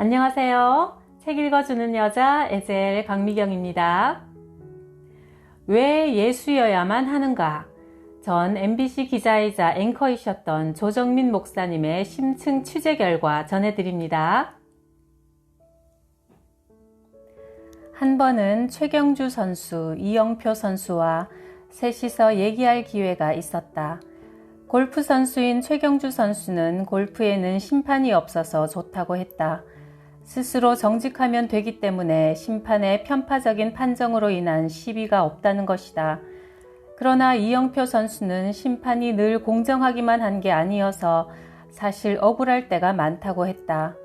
안녕하세요. 책 읽어주는 여자 에젤 강미경입니다. 왜 예수여야만 하는가? 전 MBC 기자이자 앵커이셨던 조정민 목사님의 심층 취재 결과 전해드립니다. 한 번은 최경주 선수, 이영표 선수와 셋이서 얘기할 기회가 있었다. 골프 선수인 최경주 선수는 골프에는 심판이 없어서 좋다고 했다. 스스로 정직하면 되기 때문에 심판의 편파적인 판정으로 인한 시비가 없다는 것이다. 그러나 이영표 선수는 심판이 늘 공정하기만 한 게 아니어서 사실 억울할 때가 많다고 했다.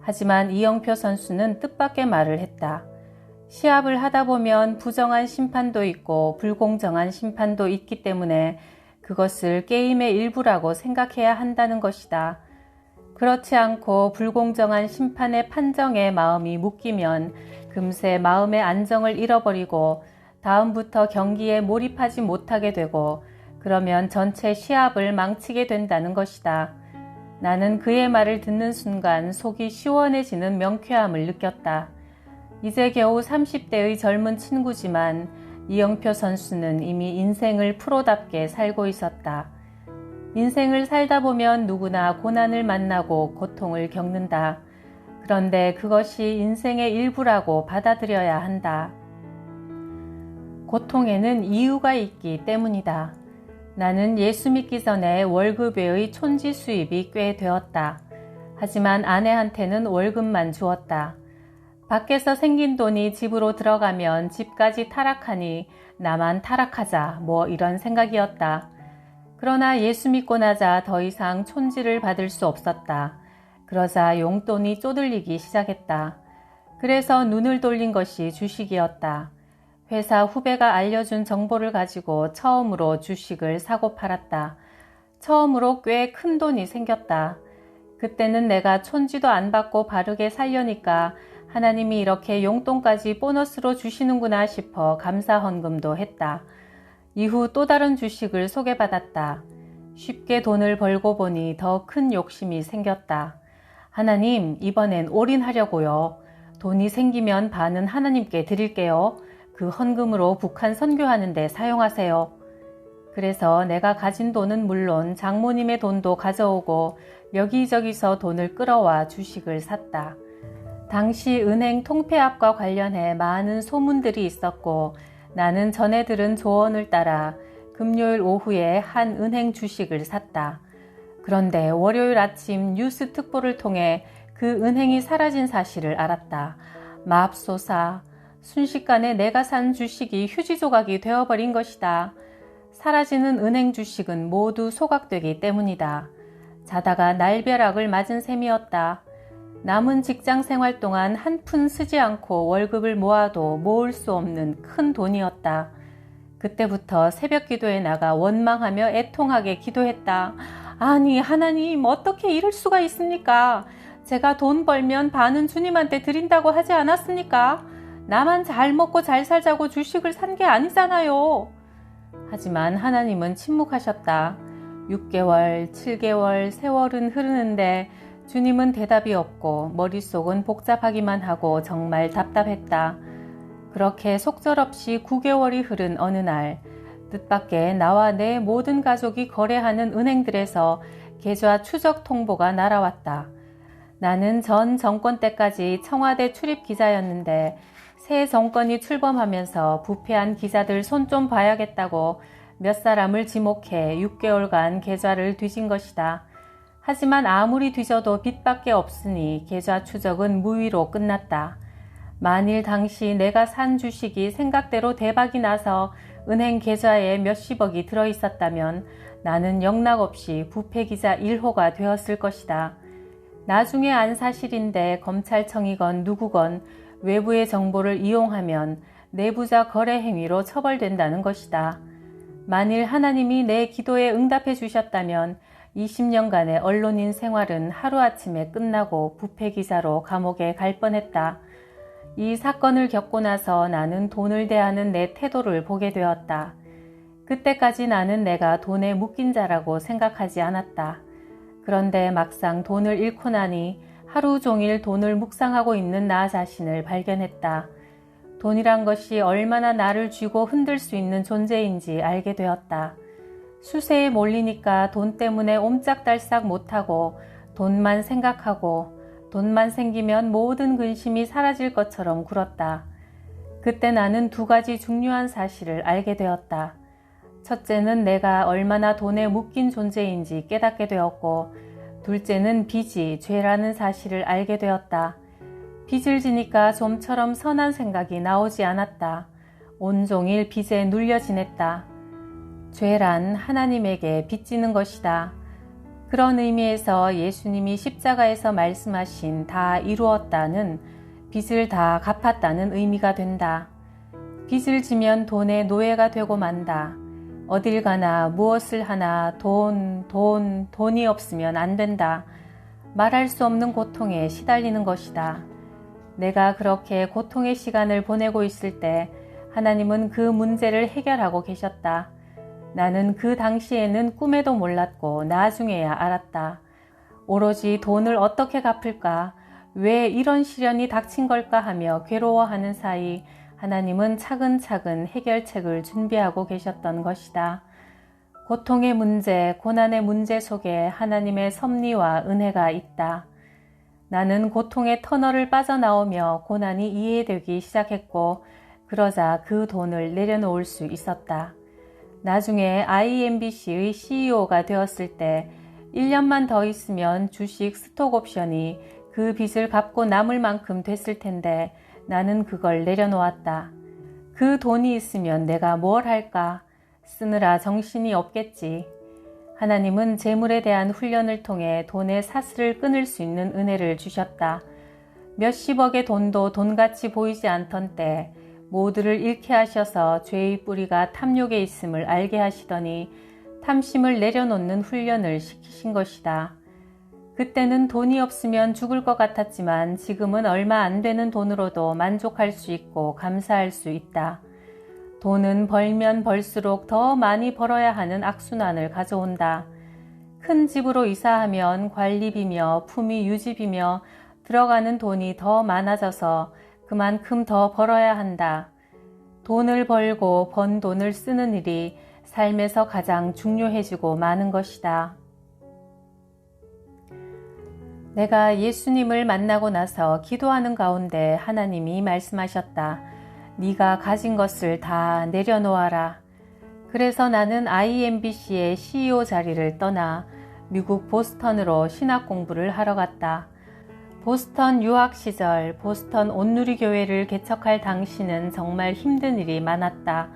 하지만 이영표 선수는 뜻밖의 말을 했다. 시합을 하다 보면 부정한 심판도 있고 불공정한 심판도 있기 때문에 그것을 게임의 일부라고 생각해야 한다는 것이다. 그렇지 않고 불공정한 심판의 판정에 마음이 묶이면 금세 마음의 안정을 잃어버리고 다음부터 경기에 몰입하지 못하게 되고 그러면 전체 시합을 망치게 된다는 것이다. 나는 그의 말을 듣는 순간 속이 시원해지는 명쾌함을 느꼈다. 이제 겨우 30대의 젊은 친구지만 이영표 선수는 이미 인생을 프로답게 살고 있었다. 인생을 살다 보면 누구나 고난을 만나고 고통을 겪는다. 그런데 그것이 인생의 일부라고 받아들여야 한다. 고통에는 이유가 있기 때문이다. 나는 예수 믿기 전에 월급 외의 촌지 수입이 꽤 되었다. 하지만 아내한테는 월급만 주었다. 밖에서 생긴 돈이 집으로 들어가면 집까지 타락하니 나만 타락하자 뭐 이런 생각이었다. 그러나 예수 믿고 나자 더 이상 촌지를 받을 수 없었다. 그러자 용돈이 쪼들리기 시작했다. 그래서 눈을 돌린 것이 주식이었다. 회사 후배가 알려준 정보를 가지고 처음으로 주식을 사고 팔았다. 처음으로 꽤 큰 돈이 생겼다. 그때는 내가 촌지도 안 받고 바르게 살려니까 하나님이 이렇게 용돈까지 보너스로 주시는구나 싶어 감사 헌금도 했다. 이후 또 다른 주식을 소개받았다. 쉽게 돈을 벌고 보니 더 큰 욕심이 생겼다. 하나님, 이번엔 올인하려고요. 돈이 생기면 반은 하나님께 드릴게요. 그 헌금으로 북한 선교하는 데 사용하세요. 그래서 내가 가진 돈은 물론 장모님의 돈도 가져오고 여기저기서 돈을 끌어와 주식을 샀다. 당시 은행 통폐합과 관련해 많은 소문들이 있었고 나는 전에 들은 조언을 따라 금요일 오후에 한 은행 주식을 샀다. 그런데 월요일 아침 뉴스 특보를 통해 그 은행이 사라진 사실을 알았다. 맙소사, 순식간에 내가 산 주식이 휴지 조각이 되어버린 것이다. 사라지는 은행 주식은 모두 소각되기 때문이다. 자다가 날벼락을 맞은 셈이었다. 남은 직장 생활 동안 한 푼 쓰지 않고 월급을 모아도 모을 수 없는 큰 돈이었다. 그때부터 새벽 기도에 나가 원망하며 애통하게 기도했다. 아니 하나님 어떻게 이럴 수가 있습니까? 제가 돈 벌면 반은 주님한테 드린다고 하지 않았습니까? 나만 잘 먹고 잘 살자고 주식을 산 게 아니잖아요. 하지만 하나님은 침묵하셨다. 6개월, 7개월, 세월은 흐르는데 주님은 대답이 없고 머릿속은 복잡하기만 하고 정말 답답했다. 그렇게 속절없이 9개월이 흐른 어느 날 뜻밖의 나와 내 모든 가족이 거래하는 은행들에서 계좌 추적 통보가 날아왔다. 나는 전 정권 때까지 청와대 출입 기자였는데 새 정권이 출범하면서 부패한 기자들 손 좀 봐야겠다고 몇 사람을 지목해 6개월간 계좌를 뒤진 것이다. 하지만 아무리 뒤져도 빚밖에 없으니 계좌 추적은 무위로 끝났다. 만일 당시 내가 산 주식이 생각대로 대박이 나서 은행 계좌에 몇십억이 들어있었다면 나는 영락없이 부패기자 1호가 되었을 것이다. 나중에 안 사실인데 검찰청이건 누구건 외부의 정보를 이용하면 내부자 거래 행위로 처벌된다는 것이다. 만일 하나님이 내 기도에 응답해 주셨다면 20년간의 언론인 생활은 하루아침에 끝나고 부패기자로 감옥에 갈 뻔했다. 이 사건을 겪고 나서 나는 돈을 대하는 내 태도를 보게 되었다. 그때까지 나는 내가 돈에 묶인 자라고 생각하지 않았다. 그런데 막상 돈을 잃고 나니 하루 종일 돈을 묵상하고 있는 나 자신을 발견했다. 돈이란 것이 얼마나 나를 쥐고 흔들 수 있는 존재인지 알게 되었다. 수세에 몰리니까 돈 때문에 옴짝달싹 못하고 돈만 생각하고 돈만 생기면 모든 근심이 사라질 것처럼 굴었다. 그때 나는 두 가지 중요한 사실을 알게 되었다. 첫째는 내가 얼마나 돈에 묶인 존재인지 깨닫게 되었고, 둘째는 빚이 죄라는 사실을 알게 되었다. 빚을 지니까 좀처럼 선한 생각이 나오지 않았다. 온종일 빚에 눌려 지냈다. 죄란 하나님에게 빚지는 것이다. 그런 의미에서 예수님이 십자가에서 말씀하신 다 이루었다는 빚을 다 갚았다는 의미가 된다. 빚을 지면 돈의 노예가 되고 만다. 어딜 가나 무엇을 하나 돈이 없으면 안 된다. 말할 수 없는 고통에 시달리는 것이다. 내가 그렇게 고통의 시간을 보내고 있을 때 하나님은 그 문제를 해결하고 계셨다. 나는 그 당시에는 꿈에도 몰랐고 나중에야 알았다. 오로지 돈을 어떻게 갚을까? 왜 이런 시련이 닥친 걸까 하며 괴로워하는 사이 하나님은 차근차근 해결책을 준비하고 계셨던 것이다. 고통의 문제, 고난의 문제 속에 하나님의 섭리와 은혜가 있다. 나는 고통의 터널을 빠져나오며 고난이 이해되기 시작했고, 그러자 그 돈을 내려놓을 수 있었다. 나중에 IMBC의 CEO가 되었을 때 1년만 더 있으면 주식 스톡 옵션이 그 빚을 갚고 남을 만큼 됐을 텐데 나는 그걸 내려놓았다. 그 돈이 있으면 내가 뭘 할까? 쓰느라 정신이 없겠지. 하나님은 재물에 대한 훈련을 통해 돈의 사슬을 끊을 수 있는 은혜를 주셨다. 몇십억의 돈도 돈같이 보이지 않던 때 모두를 잃게 하셔서 죄의 뿌리가 탐욕에 있음을 알게 하시더니 탐심을 내려놓는 훈련을 시키신 것이다. 그때는 돈이 없으면 죽을 것 같았지만 지금은 얼마 안 되는 돈으로도 만족할 수 있고 감사할 수 있다. 돈은 벌면 벌수록 더 많이 벌어야 하는 악순환을 가져온다. 큰 집으로 이사하면 관리비며 품위 유지비며 들어가는 돈이 더 많아져서 그만큼 더 벌어야 한다. 돈을 벌고 번 돈을 쓰는 일이 삶에서 가장 중요해지고 마는 것이다. 내가 예수님을 만나고 나서 기도하는 가운데 하나님이 말씀하셨다. 네가 가진 것을 다 내려놓아라. 그래서 나는 IMBC의 CEO 자리를 떠나 미국 보스턴으로 신학 공부를 하러 갔다. 보스턴 유학 시절 보스턴 온누리교회를 개척할 당시는 정말 힘든 일이 많았다.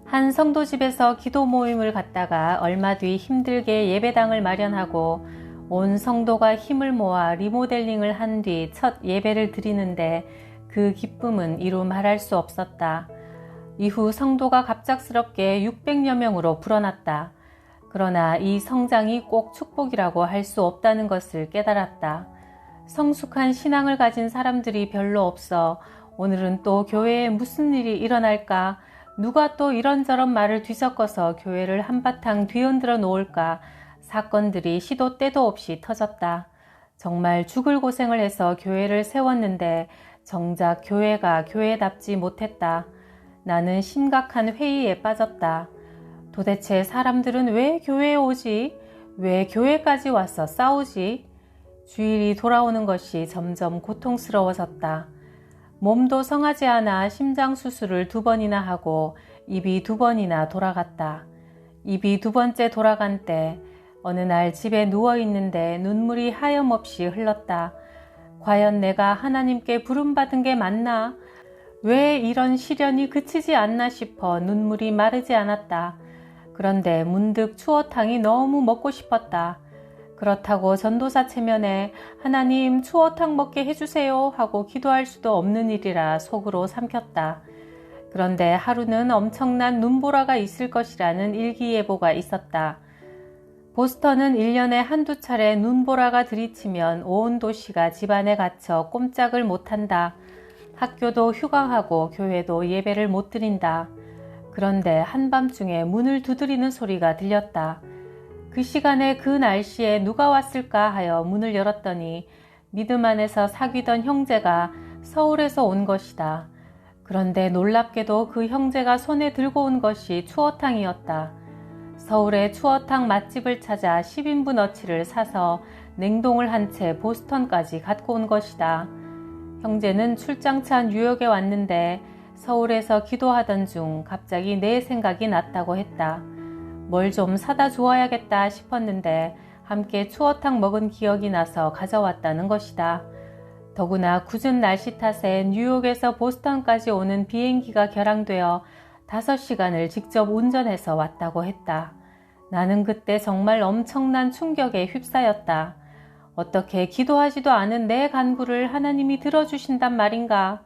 한 성도집에서 기도 모임을 갖다가 얼마 뒤 힘들게 예배당을 마련하고 온 성도가 힘을 모아 리모델링을 한 뒤 첫 예배를 드리는데 그 기쁨은 이루 말할 수 없었다. 이후 성도가 갑작스럽게 600여 명으로 불어났다. 그러나 이 성장이 꼭 축복이라고 할 수 없다는 것을 깨달았다. 성숙한 신앙을 가진 사람들이 별로 없어 오늘은 또 교회에 무슨 일이 일어날까? 누가 또 이런저런 말을 뒤섞어서 교회를 한바탕 뒤흔들어 놓을까? 사건들이 시도 때도 없이 터졌다. 정말 죽을 고생을 해서 교회를 세웠는데 정작 교회가 교회답지 못했다. 나는 심각한 회의에 빠졌다. 도대체 사람들은 왜 교회에 오지? 왜 교회까지 와서 싸우지? 주일이 돌아오는 것이 점점 고통스러워졌다. 몸도 성하지 않아 심장 수술을 2번이나 하고 입이 2번이나 돌아갔다. 입이 2번째 돌아간 때 어느 날 집에 누워있는데 눈물이 하염없이 흘렀다. 과연 내가 하나님께 부름받은 게 맞나? 왜 이런 시련이 그치지 않나 싶어 눈물이 마르지 않았다. 그런데 문득 추어탕이 너무 먹고 싶었다. 그렇다고 전도사 체면에 하나님 추어탕 먹게 해주세요 하고 기도할 수도 없는 일이라 속으로 삼켰다. 그런데 하루는 엄청난 눈보라가 있을 것이라는 일기예보가 있었다. 보스턴은 1년에 한두 차례 눈보라가 들이치면 온 도시가 집안에 갇혀 꼼짝을 못한다. 학교도 휴강하고 교회도 예배를 못 드린다. 그런데 한밤중에 문을 두드리는 소리가 들렸다. 그 시간에 그 날씨에 누가 왔을까 하여 문을 열었더니 믿음 안에서 사귀던 형제가 서울에서 온 것이다. 그런데 놀랍게도 그 형제가 손에 들고 온 것이 추어탕이었다. 서울의 추어탕 맛집을 찾아 10인분어치를 사서 냉동을 한 채 보스턴까지 갖고 온 것이다. 형제는 출장차 뉴욕에 왔는데 서울에서 기도하던 중 갑자기 내 생각이 났다고 했다. 뭘 좀 사다 주어야겠다 싶었는데 함께 추어탕 먹은 기억이 나서 가져왔다는 것이다. 더구나 궂은 날씨 탓에 뉴욕에서 보스턴까지 오는 비행기가 결항되어 5시간을 직접 운전해서 왔다고 했다. 나는 그때 정말 엄청난 충격에 휩싸였다. 어떻게 기도하지도 않은 내 간구를 하나님이 들어주신단 말인가?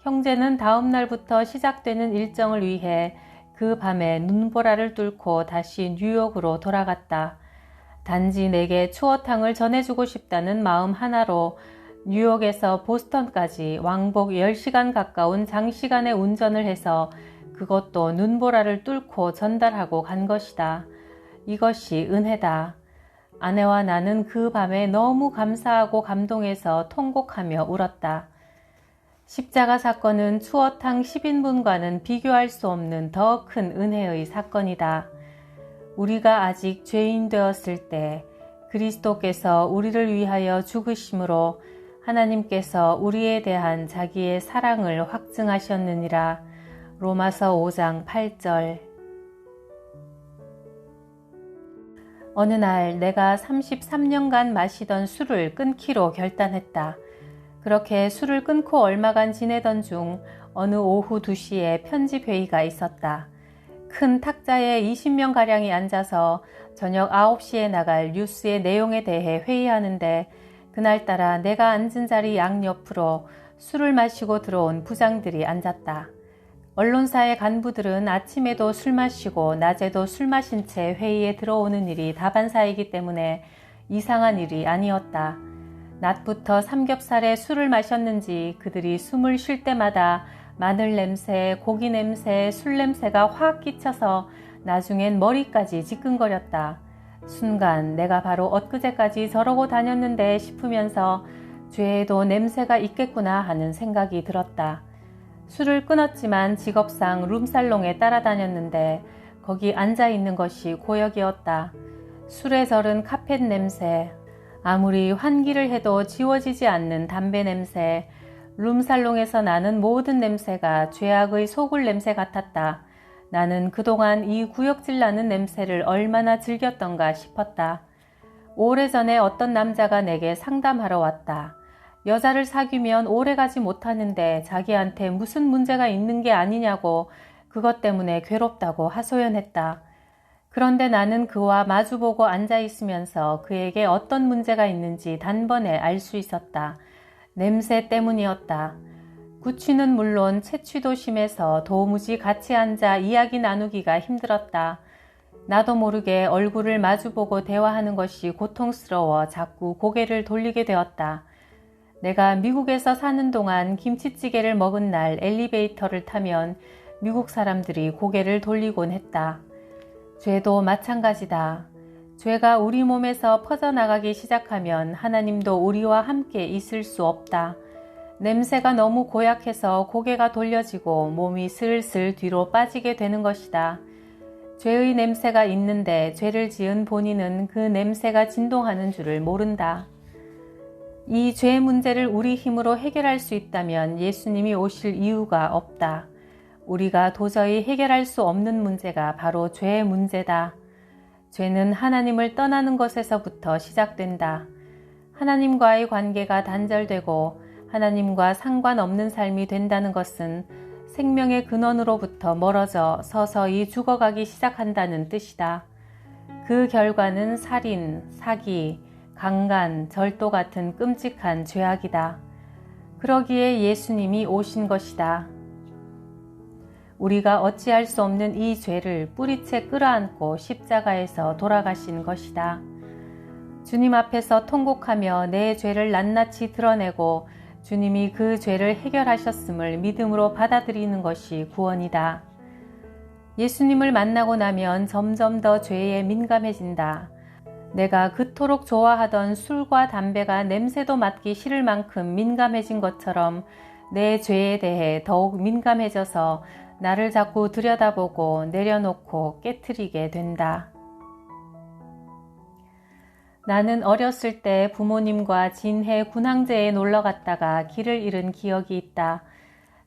형제는 다음 날부터 시작되는 일정을 위해 그 밤에 눈보라를 뚫고 다시 뉴욕으로 돌아갔다. 단지 내게 추어탕을 전해주고 싶다는 마음 하나로 뉴욕에서 보스턴까지 왕복 10시간 가까운 장시간의 운전을 해서 그것도 눈보라를 뚫고 전달하고 간 것이다. 이것이 은혜다. 아내와 나는 그 밤에 너무 감사하고 감동해서 통곡하며 울었다. 십자가 사건은 추어탕 10인분과는 비교할 수 없는 더 큰 은혜의 사건이다. 우리가 아직 죄인 되었을 때 그리스도께서 우리를 위하여 죽으심으로 하나님께서 우리에 대한 자기의 사랑을 확증하셨느니라. 로마서 5장 8절. 어느 날 내가 33년간 마시던 술을 끊기로 결단했다. 그렇게 술을 끊고 얼마간 지내던 중 어느 오후 2시에 편집회의가 있었다. 큰 탁자에 20명가량이 앉아서 저녁 9시에 나갈 뉴스의 내용에 대해 회의하는데 그날따라 내가 앉은 자리 양옆으로 술을 마시고 들어온 부장들이 앉았다. 언론사의 간부들은 아침에도 술 마시고 낮에도 술 마신 채 회의에 들어오는 일이 다반사이기 때문에 이상한 일이 아니었다. 낮부터 삼겹살에 술을 마셨는지 그들이 숨을 쉴 때마다 마늘 냄새, 고기 냄새, 술 냄새가 확 끼쳐서 나중엔 머리까지 지끈거렸다. 순간 내가 바로 엊그제까지 저러고 다녔는데 싶으면서 죄에도 냄새가 있겠구나 하는 생각이 들었다. 술을 끊었지만 직업상 룸살롱에 따라다녔는데 거기 앉아있는 것이 고역이었다. 술에 절은 카펫 냄새, 아무리 환기를 해도 지워지지 않는 담배 냄새, 룸살롱에서 나는 모든 냄새가 죄악의 소굴 냄새 같았다. 나는 그동안 이 구역질 나는 냄새를 얼마나 즐겼던가 싶었다. 오래전에 어떤 남자가 내게 상담하러 왔다. 여자를 사귀면 오래가지 못하는데 자기한테 무슨 문제가 있는 게 아니냐고 그것 때문에 괴롭다고 하소연했다. 그런데 나는 그와 마주보고 앉아있으면서 그에게 어떤 문제가 있는지 단번에 알 수 있었다. 냄새 때문이었다. 구취는 물론 체취도 심해서 도무지 같이 앉아 이야기 나누기가 힘들었다. 나도 모르게 얼굴을 마주보고 대화하는 것이 고통스러워 자꾸 고개를 돌리게 되었다. 내가 미국에서 사는 동안 김치찌개를 먹은 날 엘리베이터를 타면 미국 사람들이 고개를 돌리곤 했다. 죄도 마찬가지다. 죄가 우리 몸에서 퍼져나가기 시작하면 하나님도 우리와 함께 있을 수 없다. 냄새가 너무 고약해서 고개가 돌려지고 몸이 슬슬 뒤로 빠지게 되는 것이다. 죄의 냄새가 있는데 죄를 지은 본인은 그 냄새가 진동하는 줄을 모른다. 이 죄 문제를 우리 힘으로 해결할 수 있다면 예수님이 오실 이유가 없다. 우리가 도저히 해결할 수 없는 문제가 바로 죄의 문제다. 죄는 하나님을 떠나는 것에서부터 시작된다. 하나님과의 관계가 단절되고 하나님과 상관없는 삶이 된다는 것은 생명의 근원으로부터 멀어져 서서히 죽어가기 시작한다는 뜻이다. 그 결과는 살인, 사기, 강간, 절도 같은 끔찍한 죄악이다. 그러기에 예수님이 오신 것이다. 우리가 어찌할 수 없는 이 죄를 뿌리채 끌어안고 십자가에서 돌아가신 것이다. 주님 앞에서 통곡하며 내 죄를 낱낱이 드러내고 주님이 그 죄를 해결하셨음을 믿음으로 받아들이는 것이 구원이다. 예수님을 만나고 나면 점점 더 죄에 민감해진다. 내가 그토록 좋아하던 술과 담배가 냄새도 맡기 싫을 만큼 민감해진 것처럼 내 죄에 대해 더욱 민감해져서 나를 자꾸 들여다보고 내려놓고 깨트리게 된다. 나는 어렸을 때 부모님과 진해 군항제에 놀러 갔다가 길을 잃은 기억이 있다.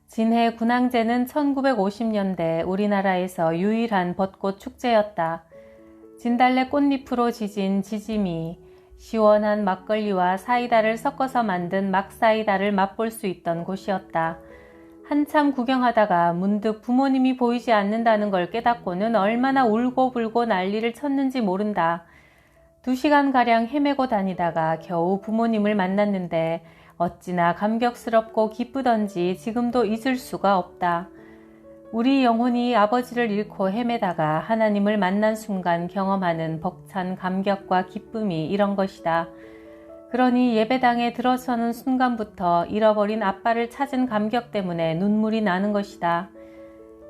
진해 군항제는 1950년대 우리나라에서 유일한 벚꽃 축제였다. 진달래 꽃잎으로 지진 지짐이 시원한 막걸리와 사이다를 섞어서 만든 막사이다를 맛볼 수 있던 곳이었다. 한참 구경하다가 문득 부모님이 보이지 않는다는 걸 깨닫고는 얼마나 울고불고 난리를 쳤는지 모른다. 2시간가량 헤매고 다니다가 겨우 부모님을 만났는데 어찌나 감격스럽고 기쁘던지 지금도 잊을 수가 없다. 우리 영혼이 아버지를 잃고 헤매다가 하나님을 만난 순간 경험하는 벅찬 감격과 기쁨이 이런 것이다. 그러니 예배당에 들어서는 순간부터 잃어버린 아빠를 찾은 감격 때문에 눈물이 나는 것이다.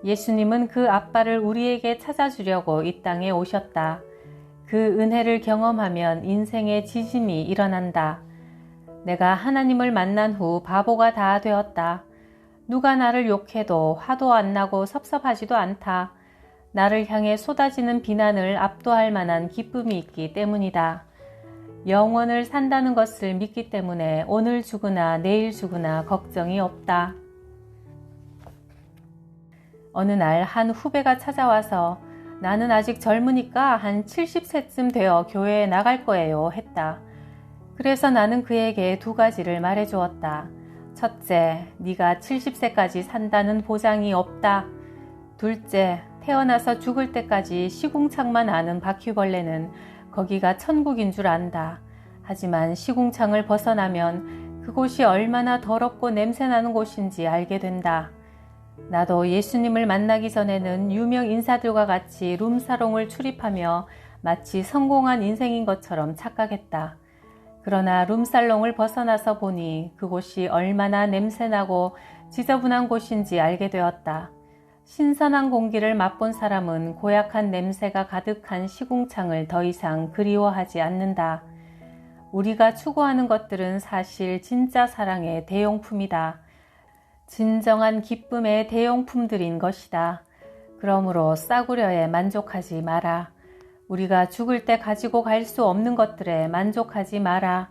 예수님은 그 아빠를 우리에게 찾아주려고 이 땅에 오셨다. 그 은혜를 경험하면 인생의 지짐이 일어난다. 내가 하나님을 만난 후 바보가 다 되었다. 누가 나를 욕해도 화도 안 나고 섭섭하지도 않다. 나를 향해 쏟아지는 비난을 압도할 만한 기쁨이 있기 때문이다. 영원을 산다는 것을 믿기 때문에 오늘 죽으나 내일 죽으나 걱정이 없다. 어느 날 한 후배가 찾아와서 나는 아직 젊으니까 한 70세쯤 되어 교회에 나갈 거예요 했다. 그래서 나는 그에게 2가지를 말해주었다. 첫째, 네가 70세까지 산다는 보장이 없다. 둘째, 태어나서 죽을 때까지 시궁창만 아는 바퀴벌레는 거기가 천국인 줄 안다. 하지만 시궁창을 벗어나면 그곳이 얼마나 더럽고 냄새나는 곳인지 알게 된다. 나도 예수님을 만나기 전에는 유명 인사들과 같이 룸사롱을 출입하며 마치 성공한 인생인 것처럼 착각했다. 그러나 룸살롱을 벗어나서 보니 그곳이 얼마나 냄새나고 지저분한 곳인지 알게 되었다. 신선한 공기를 맛본 사람은 고약한 냄새가 가득한 시궁창을 더 이상 그리워하지 않는다. 우리가 추구하는 것들은 사실 진짜 사랑의 대용품이다. 진정한 기쁨의 대용품들인 것이다. 그러므로 싸구려에 만족하지 마라. 우리가 죽을 때 가지고 갈 수 없는 것들에 만족하지 마라.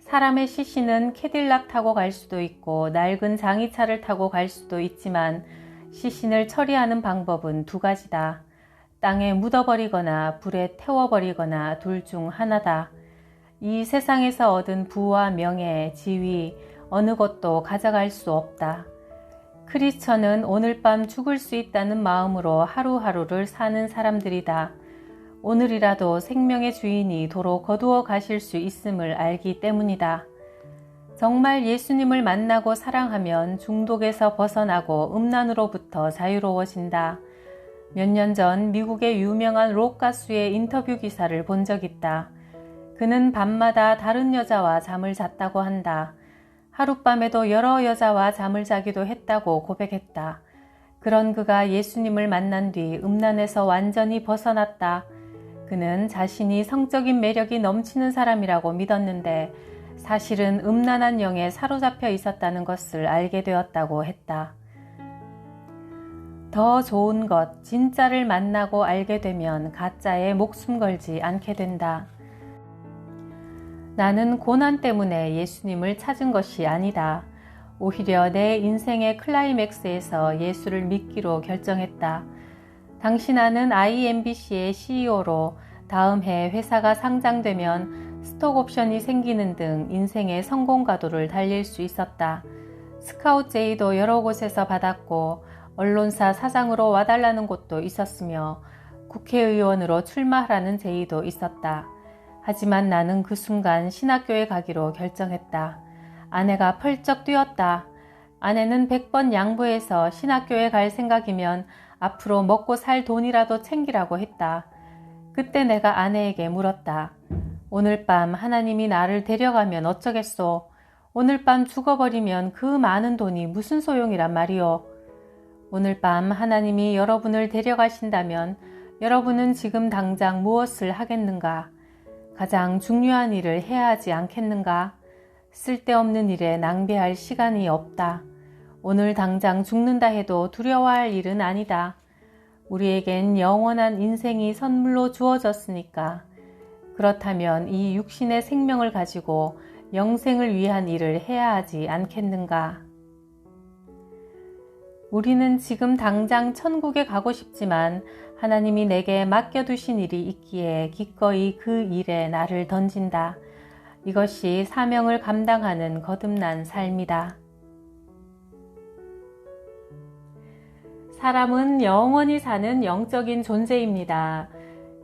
사람의 시신은 캐딜락 타고 갈 수도 있고 낡은 장의차를 타고 갈 수도 있지만 시신을 처리하는 방법은 2가지다. 땅에 묻어버리거나 불에 태워버리거나 둘 중 하나다. 이 세상에서 얻은 부와 명예, 지위, 어느 것도 가져갈 수 없다. 크리스천은 오늘 밤 죽을 수 있다는 마음으로 하루하루를 사는 사람들이다. 오늘이라도 생명의 주인이 도로 거두어 가실 수 있음을 알기 때문이다. 정말 예수님을 만나고 사랑하면 중독에서 벗어나고 음란으로부터 자유로워진다. 몇 년 전 미국의 유명한 록 가수의 인터뷰 기사를 본 적 있다. 그는 밤마다 다른 여자와 잠을 잤다고 한다. 하룻밤에도 여러 여자와 잠을 자기도 했다고 고백했다. 그런 그가 예수님을 만난 뒤 음란에서 완전히 벗어났다. 그는 자신이 성적인 매력이 넘치는 사람이라고 믿었는데 사실은 음란한 영에 사로잡혀 있었다는 것을 알게 되었다고 했다. 더 좋은 것, 진짜를 만나고 알게 되면 가짜에 목숨 걸지 않게 된다. 나는 고난 때문에 예수님을 찾은 것이 아니다. 오히려 내 인생의 클라이맥스에서 예수를 믿기로 결정했다. 당시 나는 IMBC의 CEO로 다음 해 회사가 상장되면 스톡옵션이 생기는 등 인생의 성공 가도를 달릴 수 있었다. 스카웃 제의도 여러 곳에서 받았고 언론사 사장으로 와달라는 곳도 있었으며 국회의원으로 출마하라는 제의도 있었다. 하지만 나는 그 순간 신학교에 가기로 결정했다. 아내가 펄쩍 뛰었다. 아내는 100번 양보해서 신학교에 갈 생각이면 앞으로 먹고 살 돈이라도 챙기라고 했다. 그때 내가 아내에게 물었다. 오늘 밤 하나님이 나를 데려가면 어쩌겠소? 오늘 밤 죽어버리면 그 많은 돈이 무슨 소용이란 말이오? 오늘 밤 하나님이 여러분을 데려가신다면 여러분은 지금 당장 무엇을 하겠는가? 가장 중요한 일을 해야 하지 않겠는가? 쓸데없는 일에 낭비할 시간이 없다. 오늘 당장 죽는다 해도 두려워할 일은 아니다. 우리에겐 영원한 인생이 선물로 주어졌으니까. 그렇다면 이 육신의 생명을 가지고 영생을 위한 일을 해야 하지 않겠는가? 우리는 지금 당장 천국에 가고 싶지만 하나님이 내게 맡겨두신 일이 있기에 기꺼이 그 일에 나를 던진다. 이것이 사명을 감당하는 거듭난 삶이다. 사람은 영원히 사는 영적인 존재입니다.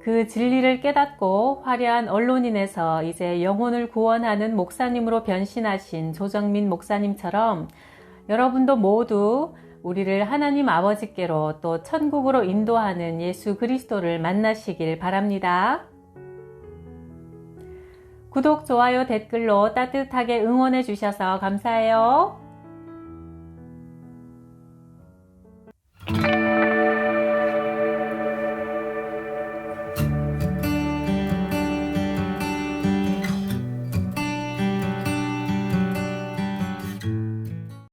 그 진리를 깨닫고 화려한 언론인에서 이제 영혼을 구원하는 목사님으로 변신하신 조정민 목사님처럼 여러분도 모두 우리를 하나님 아버지께로 또 천국으로 인도하는 예수 그리스도를 만나시길 바랍니다. 구독, 좋아요, 댓글로 따뜻하게 응원해 주셔서 감사해요.